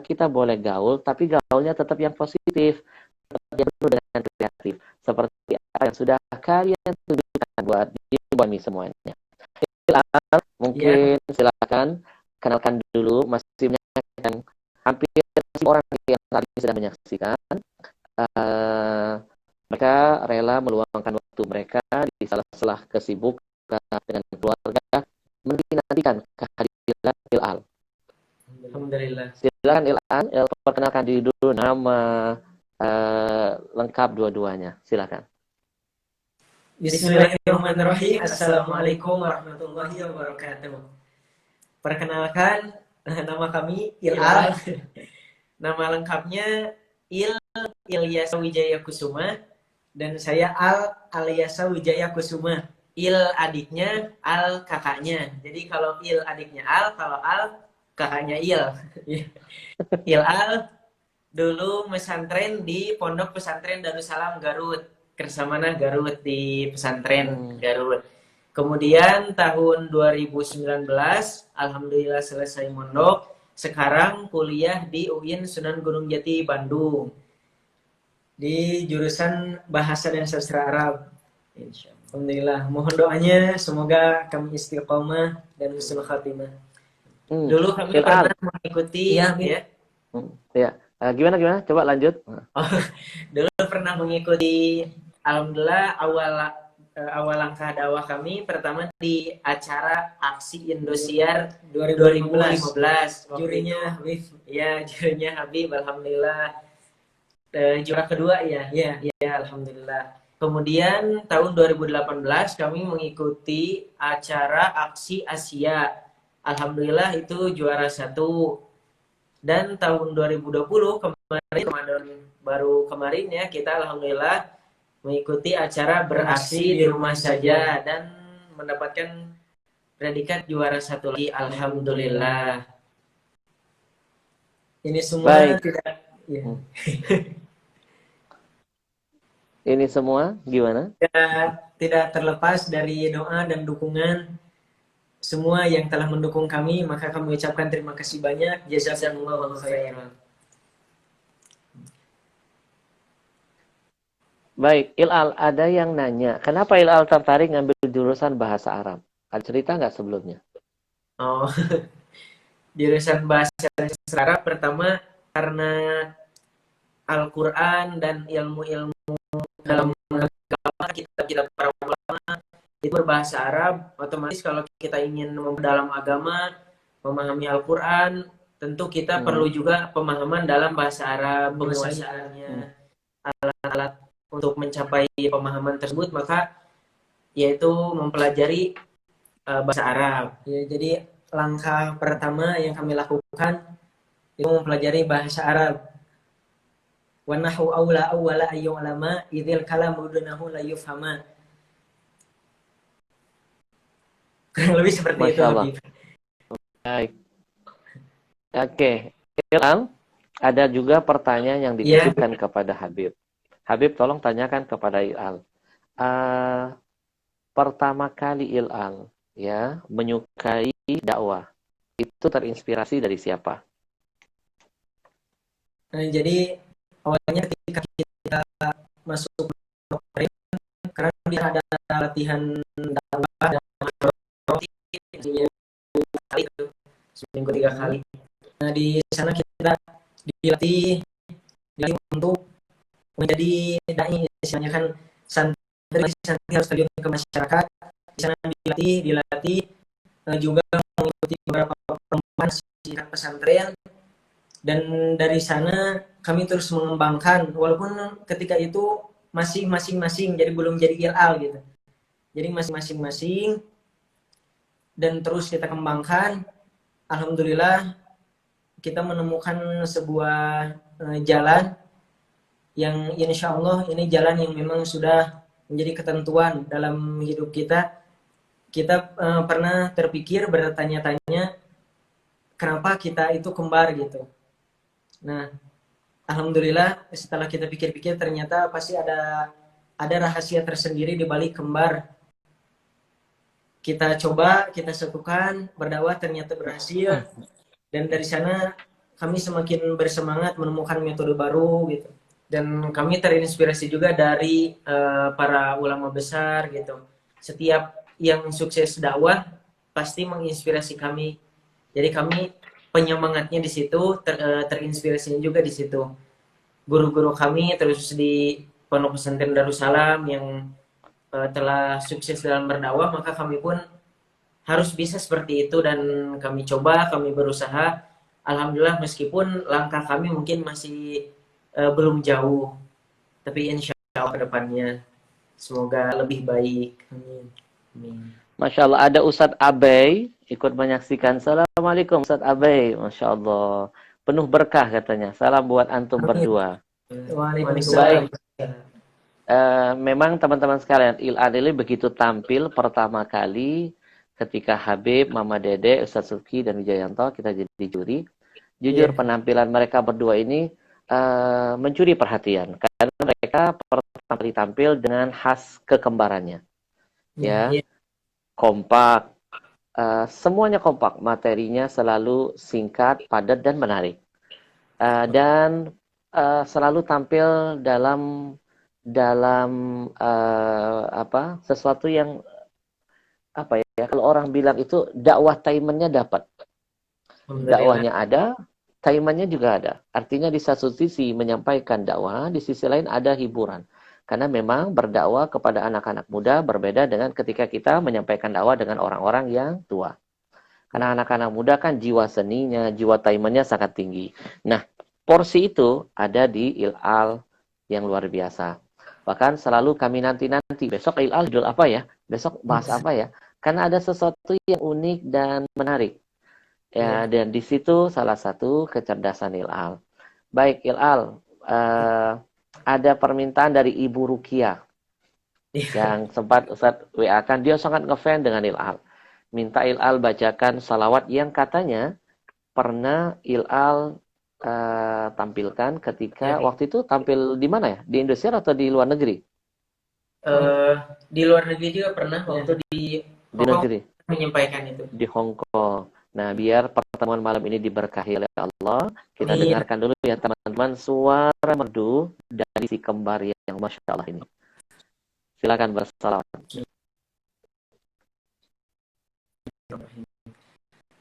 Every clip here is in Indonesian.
kita boleh gaul, tapi gaulnya tetap yang positif, tetap yang penuh dengan kreatif. Seperti apa yang sudah kalian tunjukkan buat kami semuanya. Ya, Mungkin silakan kenalkan dulu, masih menyaksikan hampir orang yang saat ini sedang menyaksikan. Uh, Mereka rela meluangkan waktu mereka di sela-sela kesibukan dengan keluarga, menantikan kehadiran Ilal. alhamdulillah. Silakan Ilal, perkenalkan diri dulu, nama lengkap dua-duanya. Silakan. Bismillahirrahmanirrahim. Assalamualaikum warahmatullahi wabarakatuh. Perkenalkan, nama kami Ilal. Nama lengkapnya Ilyasa Wijaya Kusuma, dan saya Alyasa Wijaya Kusuma. Il adiknya, Al kakaknya. Jadi kalau Il adiknya Al, kalau Al kakaknya Il. Il Al dulu pesantren di Pondok Pesantren Darussalam Garut. Kersamana Garut, di pesantren Garut. Kemudian tahun 2019, alhamdulillah selesai mondok. Sekarang kuliah di UIN Sunan Gunung Jati, Bandung. Di jurusan Bahasa dan Sastra Arab. Alhamdulillah. Mohon doanya semoga kami istiqomah dan husnul khatimah. Dulu kami Ilal. pernah mengikuti ya. Ya. Gimana? Coba lanjut. Dulu pernah mengikuti, alhamdulillah, awal langkah dakwah kami pertama di acara Aksi Indosiar 2015. Jurinya Habib. Ya, jurinya Habib, alhamdulillah. Juara kedua ya. Ya, alhamdulillah. Kemudian tahun 2018 kami mengikuti acara Aksi Asia. Alhamdulillah itu juara 1. Dan tahun 2020 kemarin, Ramadan baru kemarin ya, kita alhamdulillah mengikuti acara Beraksi di Rumah Saja dan mendapatkan predikat juara 1 lagi, alhamdulillah. Ini semua tidak ya. Ini semua gimana? Tidak terlepas dari doa dan dukungan semua yang telah mendukung kami, maka kami ucapkan terima kasih banyak. Jazakumullahu khairan. Baik, Ilal, ada yang nanya, kenapa Ilal tertarik ngambil jurusan bahasa Arab? Ada cerita nggak sebelumnya? Oh, jurusan bahasa dan sastra Arab pertama karena Al-Quran dan ilmu-ilmu dalam agama, kitab-kitab para ulama itu berbahasa Arab. Otomatis kalau kita ingin memperdalam agama, memahami Al-Quran, tentu kita perlu juga pemahaman dalam bahasa Arab, penguasaannya, alat-alat untuk mencapai pemahaman tersebut, maka yaitu mempelajari bahasa Arab. Ya, jadi langkah pertama yang kami lakukan itu mempelajari bahasa Arab. Wa nahu awla awwala ayyulama idzil kalamu dunahu la yufhama. Kurang lebih seperti Masya itu, Allah. Habib. Baik. Oke. Ilal, ada juga pertanyaan yang ditujukan kepada Habib. Habib, tolong tanyakan kepada Ilal. Pertama kali Ilal ya menyukai dakwah, itu terinspirasi dari siapa? Nah, jadi awalnya ketika kita masuk karena dia ada latihan dakwah dan seminggu 3 kali. Nah, di sana kita dilatih untuk menjadi dai, istilahnya kan santri harus terjun ke masyarakat. Di sana dilatih juga mengikuti beberapa pertemuan singkat pesantren, dan dari sana kami terus mengembangkan, walaupun ketika itu masih masing-masing, jadi belum jadi ilal gitu. Jadi masing-masing dan terus kita kembangkan. Alhamdulillah kita menemukan sebuah jalan yang insya Allah ini jalan yang memang sudah menjadi ketentuan dalam hidup kita. Kita pernah terpikir, bertanya-tanya kenapa kita itu kembar gitu. Nah, alhamdulillah setelah kita pikir-pikir ternyata pasti ada rahasia tersendiri di balik kembar. Kita coba, kita satukan, berdakwah, ternyata berhasil. Dan dari sana kami semakin bersemangat menemukan metode baru gitu. Dan kami terinspirasi juga dari para ulama besar gitu. Setiap yang sukses dakwah pasti menginspirasi kami. Jadi kami penyemangatnya di situ, terinspirasinya juga di situ. Guru-guru kami terus di Pondok Pesantren Darussalam yang telah sukses dalam berdakwah, maka kami pun harus bisa seperti itu dan kami coba, kami berusaha. Alhamdulillah meskipun langkah kami mungkin masih belum jauh, tapi insya Allah ke depannya semoga lebih baik. Amin. Amin. Masya Allah, ada Ustadz Abai ikut menyaksikan. Assalamualaikum Ustadz Abai. Masya Allah. Penuh berkah katanya. Salam buat antum Amin. berdua. Waalaikumsalam. Baik. Memang teman-teman sekalian, Il'an ini begitu tampil pertama kali ketika Habib, Mama Dede, Ustadz Suki, dan Wijayanto kita jadi juri. Jujur penampilan mereka berdua ini mencuri perhatian. Karena mereka pertama kali tampil dengan khas kekembarannya. Ya, kompak. Semuanya kompak. Materinya selalu singkat, padat, dan menarik. Dan selalu tampil dalam sesuatu yang apa ya, kalau orang bilang itu dakwah taimannya dapat, dakwahnya ada, taimannya juga ada. Artinya di satu sisi menyampaikan dakwah, di sisi lain ada hiburan. Karena memang berdakwah kepada anak-anak muda berbeda dengan ketika kita menyampaikan dakwah dengan orang-orang yang tua. Karena anak-anak muda kan jiwa seninya, jiwa taimannya sangat tinggi. Nah, porsi itu ada di Il'al yang luar biasa. Bahkan selalu kami nanti-nanti, besok Il'al judul apa ya? Besok bahas apa ya? Karena ada sesuatu yang unik dan menarik. Ya, dan di situ salah satu kecerdasan Il'al. Baik, Il'al, ada permintaan dari Ibu Rukia yang sempat Ustadz WA-kan. Dia sangat ngefans dengan Il'al. Minta Il'al bacakan salawat yang katanya pernah Il'al tampilkan ketika waktu itu tampil di mana ya? Di Indonesia atau di luar negeri? Di luar negeri juga pernah waktu di negeri menyampaikan itu. Di Hong Kong. Nah, biar pertemuan malam ini diberkahi oleh Allah, kita dengarkan dulu ya teman-teman suara merdu dari si kembar yang Masya Allah ini. Silakan bersalawat.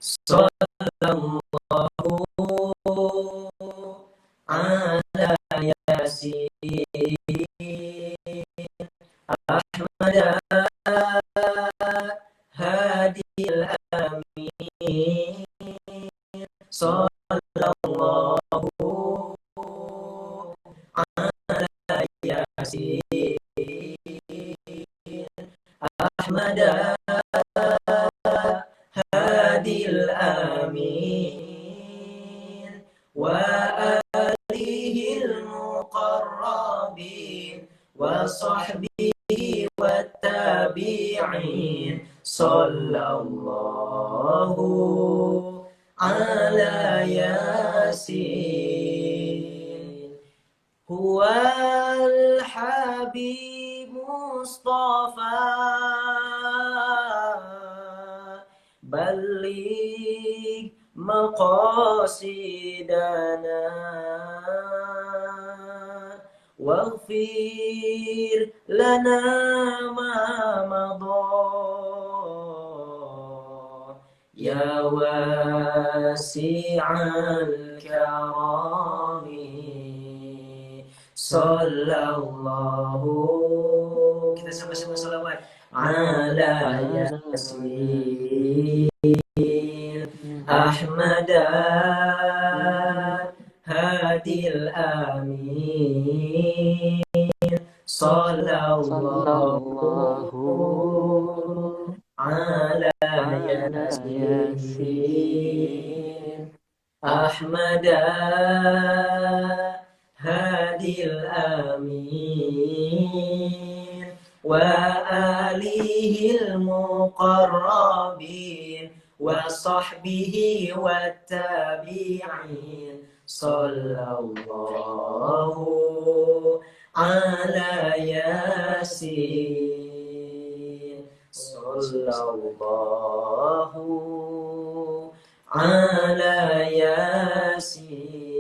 Sallallahu ala yasin Ahmad hadil amin sallallahu ala yasin Ahmad hadil amin wa alihil muqarrabin wa sahbihi wa tabi'in sallallahu ala yasin huwal habib mustafa بلغ مقاصدنا واغفر لنا ما مضى يا واسع الكرم صلى الله kita sama-sama salawat ala yasin Ahmad hadil amin sallallahu ala yasin Ahmad hadil amin wa alihil muqarrabin wa sahbihi wa tabi'in sallallahu ala yasin sallallahu على ياسين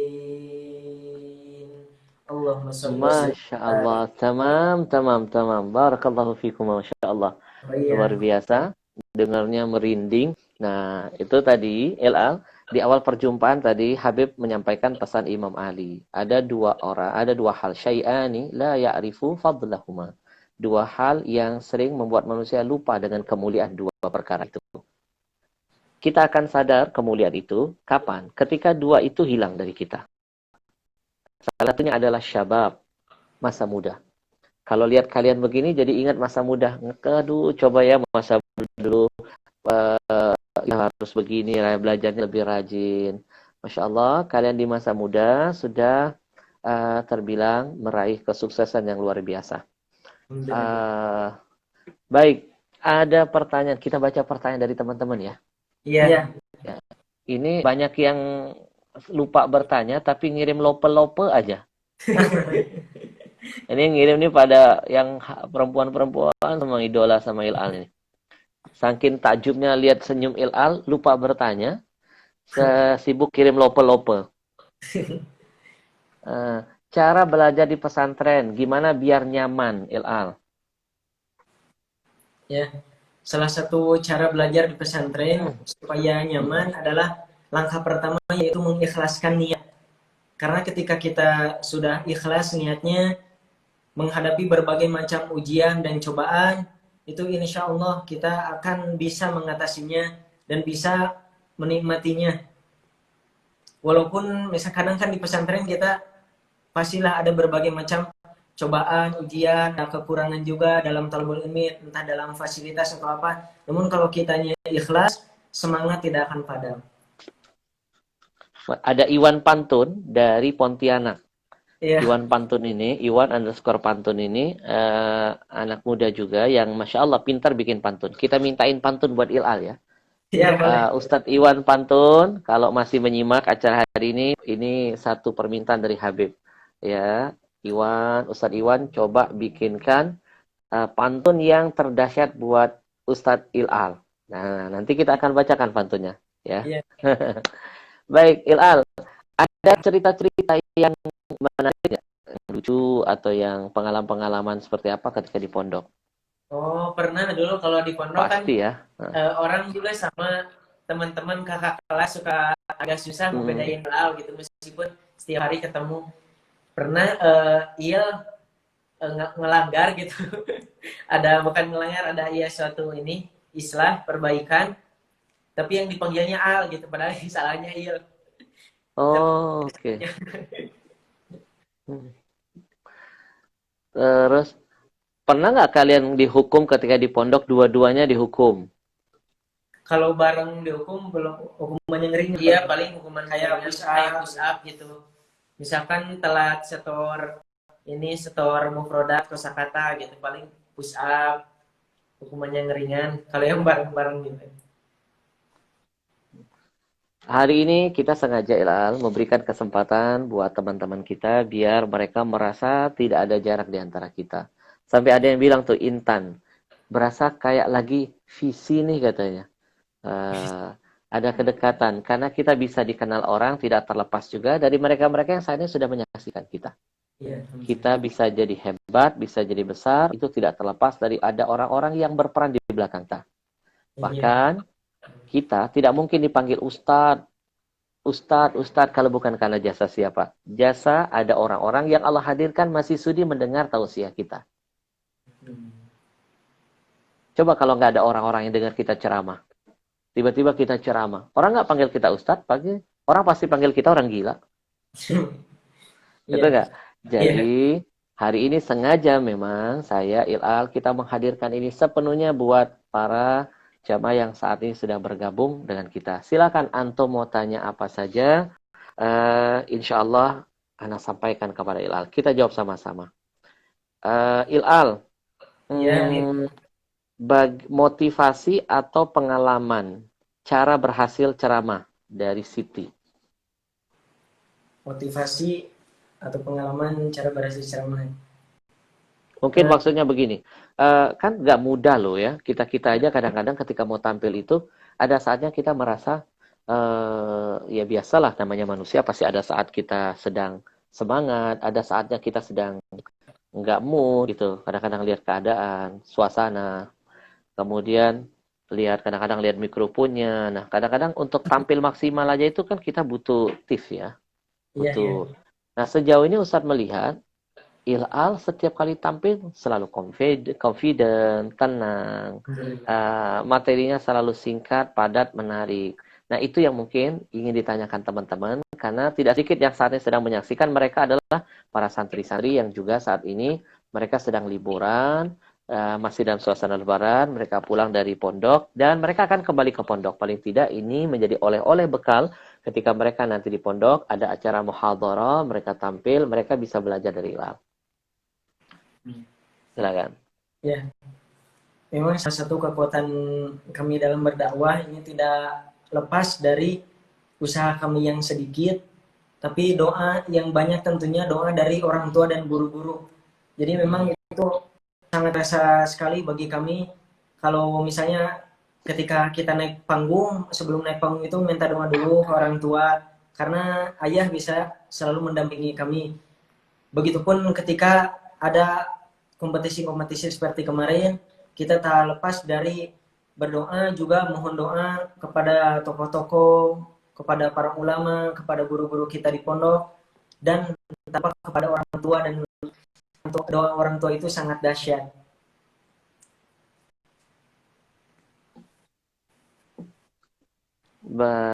اللهم صل وسلم Masya Allah, tamam, tamam, tamam. Barakallahu fikum, Masya Allah. Luar وبارك. biasa, dengarnya merinding. Nah, itu tadi, LL, di awal perjumpaan tadi, Habib menyampaikan pesan Imam Ali. Ada dua orang, ada dua hal. Syai'ani la ya'rifu fadlahuma. Dua hal yang sering membuat manusia lupa dengan kemuliaan dua perkara itu. Kita akan sadar kemuliaan itu, kapan? Ketika dua itu hilang dari kita. Salah satunya adalah syabab, masa muda. Kalau lihat kalian begini, jadi ingat masa muda. Aduh, coba ya masa dulu ya harus begini, belajarnya lebih rajin. Masya Allah, kalian di masa muda sudah terbilang meraih kesuksesan yang luar biasa. Uh, baik, ada pertanyaan. Kita baca pertanyaan dari teman-teman ya. Iya. Ya. Ini banyak yang lupa bertanya, tapi ngirim lope-lope aja. Ini ngirim nih pada yang perempuan-perempuan sama idola sama Ilal ini. Saking takjubnya lihat senyum Ilal, lupa bertanya, sibuk kirim lope-lope. Cara belajar di pesantren, gimana biar nyaman, Ilal? Ya, salah satu cara belajar di pesantren supaya nyaman adalah langkah pertama yaitu mengikhlaskan niat. Karena ketika kita sudah ikhlas niatnya menghadapi berbagai macam ujian dan cobaan, itu insya Allah kita akan bisa mengatasinya dan bisa menikmatinya. Walaupun misalnya kadang kan di pesantren kita pastilah ada berbagai macam cobaan, ujian, ada kekurangan juga dalam talabul ilmi, entah dalam fasilitas atau apa. Namun kalau kitanya ikhlas, semangat tidak akan padam. Ada Iwan Pantun dari Pontianak. Iya. Iwan Pantun ini, Iwan_Pantun ini anak muda juga yang Masya Allah pintar bikin pantun. Kita mintain pantun buat Ilal ya. Iya, boleh. Ustadz Iwan Pantun, kalau masih menyimak acara hari ini satu permintaan dari Habib. Ya, Ustadz Iwan coba bikinkan pantun yang terdahsyat buat Ustadz Ilal. Nah, nanti kita akan bacakan pantunnya. Ya. Iya. Baik, Ilal. Ada cerita-cerita yang menarik nggak? Lucu atau yang pengalaman-pengalaman seperti apa ketika di pondok? Oh, pernah dulu kalau di pondok kan Pasti ya. orang juga sama teman-teman kakak kelas suka agak susah membedain hal gitu meskipun setiap hari ketemu. Pernah Il ngelanggar gitu. Ada bukan ngelanggar, ada iya suatu ini islah perbaikan tapi yang dipanggilnya Al gitu padahal salahnya Il. Oh, oke. Terus pernah nggak kalian dihukum ketika di pondok dua-duanya dihukum? Kalau bareng dihukum belum hukumannya ngeri. Iya, paling hukuman kayak push up gitu. Misalkan telat setor mufrodat kosakata gitu paling push up hukumannya ngeringan. Kalau yang bareng-bareng gitu. Hari ini kita sengaja Ilal memberikan kesempatan buat teman-teman kita biar mereka merasa tidak ada jarak di antara kita. Sampai ada yang bilang tuh Intan, berasa kayak lagi visi nih katanya. Ada kedekatan karena kita bisa dikenal orang tidak terlepas juga dari mereka-mereka yang saat ini sudah menyaksikan kita. Iya. Kita bisa jadi hebat, bisa jadi besar, itu tidak terlepas dari ada orang-orang yang berperan di belakang kita. Bahkan kita tidak mungkin dipanggil Ustadz, kalau bukan karena jasa siapa? Jasa ada orang-orang yang Allah hadirkan masih sudi mendengar tausiah kita. Coba kalau nggak ada orang-orang yang dengar kita ceramah. Tiba-tiba kita ceramah. Orang nggak panggil kita Ustadz, orang pasti panggil kita orang gila. Betul nggak? Jadi hari ini sengaja memang saya Ilal kita menghadirkan ini sepenuhnya buat para jamaah yang saat ini sedang bergabung dengan kita. Silakan antum mau tanya apa saja. Insya Allah Ana sampaikan kepada Ilal. Kita jawab sama-sama. Ilal, motivasi atau pengalaman cara berhasil ceramah dari Siti? Motivasi atau pengalaman cara berhasil ceramah. Mungkin maksudnya begini, kan nggak mudah loh ya. Kita aja kadang-kadang ketika mau tampil itu, ada saatnya kita merasa, Ya biasalah namanya manusia pasti ada saat kita sedang semangat, ada saatnya kita sedang nggak mood gitu. Kadang-kadang lihat keadaan, suasana, kemudian kadang-kadang lihat mikrofonnya. Nah, kadang-kadang untuk tampil maksimal aja itu kan kita butuh tips ya, Iya, iya. butuh. Nah, sejauh ini Ustadz melihat Ilal setiap kali tampil selalu confident, tenang, materinya selalu singkat, padat, menarik. Nah, itu yang mungkin ingin ditanyakan teman-teman, karena tidak sedikit yang saat ini sedang menyaksikan mereka adalah para santri-santri yang juga saat ini mereka sedang liburan, masih dalam suasana lebaran, mereka pulang dari pondok, dan mereka akan kembali ke pondok. Paling tidak ini menjadi oleh-oleh bekal ketika mereka nanti di pondok, ada acara muhadharah, mereka tampil, mereka bisa belajar dari Ilal. Silakan. Ya, memang salah satu kekuatan kami dalam berdakwah ini tidak lepas dari usaha kami yang sedikit, tapi doa yang banyak, tentunya doa dari orang tua dan guru-guru. Jadi memang itu sangat terasa sekali bagi kami kalau misalnya ketika kita naik panggung, sebelum naik panggung itu minta doa dulu ke orang tua, karena ayah bisa selalu mendampingi kami. Begitupun ketika ada kompetisi-kompetisi seperti kemarin, kita tak lepas dari berdoa, juga mohon doa kepada tokoh-tokoh, kepada para ulama, kepada guru-guru kita di pondok, dan tampak kepada orang tua, dan untuk doa orang tua itu sangat dahsyat. Ba